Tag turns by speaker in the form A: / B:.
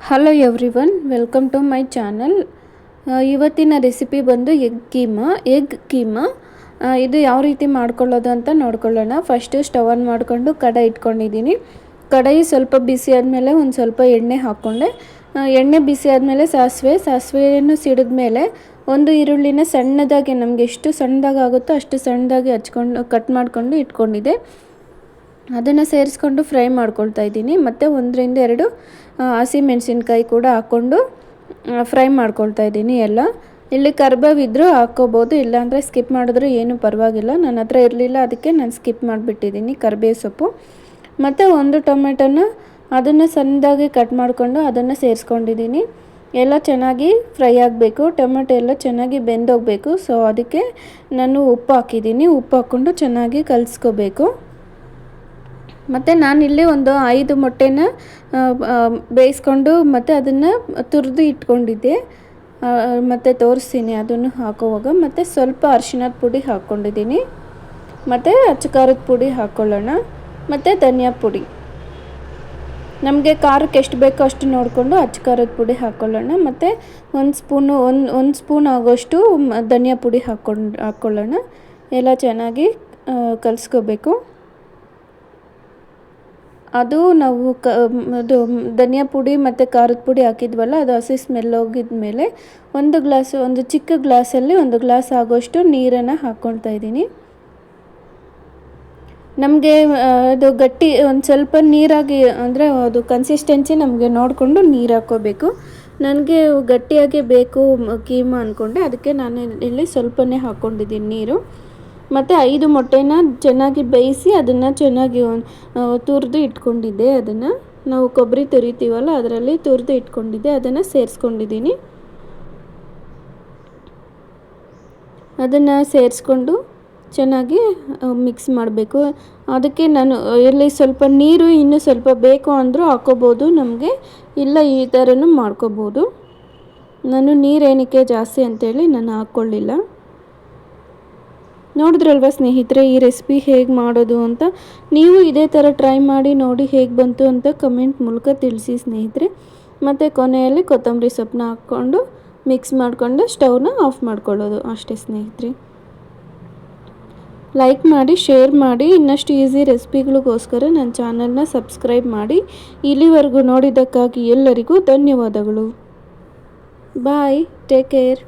A: Hello everyone, welcome to my channel. ಇವತ್ತಿನ recipe ಬಂದು egg keema. ಇದು ಯಾವ ರೀತಿ ಮಾಡ್ಕೊಳ್ಳೋದು ಅಂತ ನೋಡ್ಕೊಳ್ಳೋಣ. ಫಸ್ಟು ಸ್ಟವ್ ಆನ್ ಮಾಡಿಕೊಂಡು ಕಡಾಯಿ ಇಟ್ಕೊಂಡಿದ್ದೀನಿ. ಕಡಾಯಿ ಸ್ವಲ್ಪ ಬಿಸಿ ಆದಮೇಲೆ ಒಂದು ಸ್ವಲ್ಪ ಎಣ್ಣೆ ಹಾಕ್ಕೊಂಡೆ. ಎಣ್ಣೆ ಬಿಸಿ ಆದಮೇಲೆ ಸಾಸಿವೆಯನ್ನು ಸಿಡಿದ ಮೇಲೆ ಒಂದು ಈರುಳ್ಳಿನ ಸಣ್ಣದಾಗಿ, ನಮಗೆ ಎಷ್ಟು ಸಣ್ಣದಾಗಿ ಆಗುತ್ತೋ ಅಷ್ಟು ಸಣ್ಣದಾಗಿ ಕಟ್ ಮಾಡಿಕೊಂಡು ಇಟ್ಕೊಂಡಿದ್ದೆ. ಅದನ್ನು ಸೇರಿಸ್ಕೊಂಡು ಫ್ರೈ ಮಾಡ್ಕೊಳ್ತಾ ಇದ್ದೀನಿ. ಮತ್ತು 1-2 ಹಸಿಮೆಣಸಿನ್ಕಾಯಿ ಕೂಡ ಹಾಕ್ಕೊಂಡು ಫ್ರೈ ಮಾಡ್ಕೊಳ್ತಾ ಇದ್ದೀನಿ. ಇಲ್ಲಿ ಕರ್ಬೇವು ಇದ್ದರೂ ಹಾಕ್ಕೋಬೋದು, ಇಲ್ಲಾಂದರೆ ಸ್ಕಿಪ್ ಮಾಡಿದ್ರೂ ಏನೂ ಪರವಾಗಿಲ್ಲ. ನನ್ನ ಹತ್ರ ಇರಲಿಲ್ಲ, ಅದಕ್ಕೆ ನಾನು ಸ್ಕಿಪ್ ಮಾಡಿಬಿಟ್ಟಿದ್ದೀನಿ ಕರಿಬೇವು ಸೊಪ್ಪು. ಮತ್ತು 1 ಟೊಮೆಟೊನ ಅದನ್ನು ಸಣ್ಣದಾಗಿ ಕಟ್ ಮಾಡಿಕೊಂಡು ಅದನ್ನು ಸೇರಿಸ್ಕೊಂಡಿದ್ದೀನಿ. ಎಲ್ಲ ಚೆನ್ನಾಗಿ ಫ್ರೈ ಆಗಬೇಕು, ಟೊಮೆಟೊ ಎಲ್ಲ ಚೆನ್ನಾಗಿ ಬೆಂದೋಗಬೇಕು. ಸೊ ಅದಕ್ಕೆ ನಾನು ಉಪ್ಪು ಹಾಕಿದ್ದೀನಿ. ಉಪ್ಪು ಹಾಕ್ಕೊಂಡು ಚೆನ್ನಾಗಿ ಕಲಿಸ್ಕೋಬೇಕು. ಮತ್ತು ನಾನಿಲ್ಲಿ ಒಂದು 5 ಮೊಟ್ಟೆನ ಬೇಯಿಸ್ಕೊಂಡು ಮತ್ತು ಅದನ್ನು ತುರಿದು ಇಟ್ಕೊಂಡಿದ್ದೆ. ಮತ್ತು ತೋರಿಸ್ತೀನಿ ಅದನ್ನು ಹಾಕೋವಾಗ. ಮತ್ತು ಸ್ವಲ್ಪ ಅರಿಶಿಣದ ಪುಡಿ ಹಾಕ್ಕೊಂಡಿದ್ದೀನಿ. ಮತ್ತು ಅಚ್ಚ ಖಾರದ ಪುಡಿ ಹಾಕ್ಕೊಳ್ಳೋಣ. ಮತ್ತು ಧನಿಯಾ ಪುಡಿ, ನಮಗೆ ಖಾರಕ್ಕೆ ಎಷ್ಟು ಬೇಕೋ ಅಷ್ಟು ನೋಡಿಕೊಂಡು ಅಚ್ಚ ಖಾರದ ಪುಡಿ ಹಾಕ್ಕೊಳ್ಳೋಣ. ಮತ್ತು ಒಂದು ಸ್ಪೂನ್ ಆಗೋಷ್ಟು ಧನಿಯಾ ಪುಡಿ ಹಾಕ್ಕೊಳ್ಳೋಣ. ಎಲ್ಲ ಚೆನ್ನಾಗಿ ಕಲಿಸ್ಕೋಬೇಕು. ಅದು ನಾವು ಅದು ಧನಿಯಾ ಪುಡಿ ಮತ್ತು ಖಾರದ ಪುಡಿ ಹಾಕಿದ್ವಲ್ಲ, ಅದು ಹಸಿ ಸ್ಮೆಲ್ ಹೋಗಿದ ಮೇಲೆ ಒಂದು ಚಿಕ್ಕ ಗ್ಲಾಸಲ್ಲಿ 1 ಗ್ಲಾಸ್ ಆಗೋಷ್ಟು ನೀರನ್ನು ಹಾಕ್ಕೊಳ್ತಾ ಇದ್ದೀನಿ. ನಮಗೆ ಅದು ಗಟ್ಟಿ ಒಂದು ಸ್ವಲ್ಪ ನೀರಾಗಿ, ಅಂದರೆ ಅದು ಕನ್ಸಿಸ್ಟೆನ್ಸಿ ನಮಗೆ ನೋಡಿಕೊಂಡು ನೀರು ಹಾಕ್ಕೋಬೇಕು. ನನಗೆ ಗಟ್ಟಿಯಾಗಿ ಬೇಕು ಕೀಮಾ ಅಂದ್ಕೊಂಡೆ, ಅದಕ್ಕೆ ನಾನು ಇಲ್ಲಿ ಸ್ವಲ್ಪನೇ ಹಾಕ್ಕೊಂಡಿದ್ದೀನಿ ನೀರು. ಮತ್ತು 5 ಮೊಟ್ಟೆನ ಚೆನ್ನಾಗಿ ಬೇಯಿಸಿ ಅದನ್ನು ಚೆನ್ನಾಗಿ ತುರಿದು ಇಟ್ಕೊಂಡಿದ್ದೆ. ಅದನ್ನು ನಾವು ಕೊಬ್ಬರಿ ತುರಿತೀವಲ್ಲ ಅದರಲ್ಲಿ ತುರಿದು ಇಟ್ಕೊಂಡಿದ್ದೆ, ಅದನ್ನು ಸೇರಿಸ್ಕೊಂಡಿದ್ದೀನಿ. ಅದನ್ನು ಸೇರಿಸ್ಕೊಂಡು ಚೆನ್ನಾಗಿ ಮಿಕ್ಸ್ ಮಾಡಬೇಕು. ಅದಕ್ಕೆ ನಾನು ಇಲ್ಲಿ ಸ್ವಲ್ಪ ನೀರು ಇನ್ನೂ ಸ್ವಲ್ಪ ಬೇಕು ಅಂದರೂ ಹಾಕ್ಕೋಬೋದು ನಮಗೆ, ಇಲ್ಲ ಈ ಥರನೂ ಮಾಡ್ಕೋಬೋದು. ನಾನು ನೀರೇನಕ್ಕೆ ಜಾಸ್ತಿ ಅಂತೇಳಿ ನಾನು ಹಾಕ್ಕೊಳ್ಳಿಲ್ಲ. ನೋಡಿದ್ರಲ್ವ ಸ್ನೇಹಿತರೆ ಈ ರೆಸಿಪಿ ಹೇಗೆ ಮಾಡೋದು ಅಂತ. ನೀವು ಇದೇ ಥರ ಟ್ರೈ ಮಾಡಿ ನೋಡಿ ಹೇಗೆ ಬಂತು ಅಂತ ಕಮೆಂಟ್ ಮೂಲಕ ತಿಳಿಸಿ ಸ್ನೇಹಿತರೆ. ಮತ್ತು ಕೊನೆಯಲ್ಲಿ ಕೊತ್ತಂಬರಿ ಸೊಪ್ಪನ್ನ ಹಾಕ್ಕೊಂಡು ಮಿಕ್ಸ್ ಮಾಡಿಕೊಂಡು ಸ್ಟವ್ನ ಆಫ್ ಮಾಡ್ಕೊಳ್ಳೋದು ಅಷ್ಟೇ ಸ್ನೇಹಿತರೆ. ಲೈಕ್ ಮಾಡಿ, ಶೇರ್ ಮಾಡಿ. ಇನ್ನಷ್ಟು ಈಸಿ ರೆಸಿಪಿಗಳಿಗೋಸ್ಕರ ನನ್ನ ಚಾನಲ್ನ ಸಬ್ಸ್ಕ್ರೈಬ್ ಮಾಡಿ. ಇಲ್ಲಿವರೆಗೂ ನೋಡಿದ್ದಕ್ಕಾಗಿ ಎಲ್ಲರಿಗೂ ಧನ್ಯವಾದಗಳು. ಬಾಯ್, ಟೇಕ್ ಕೇರ್.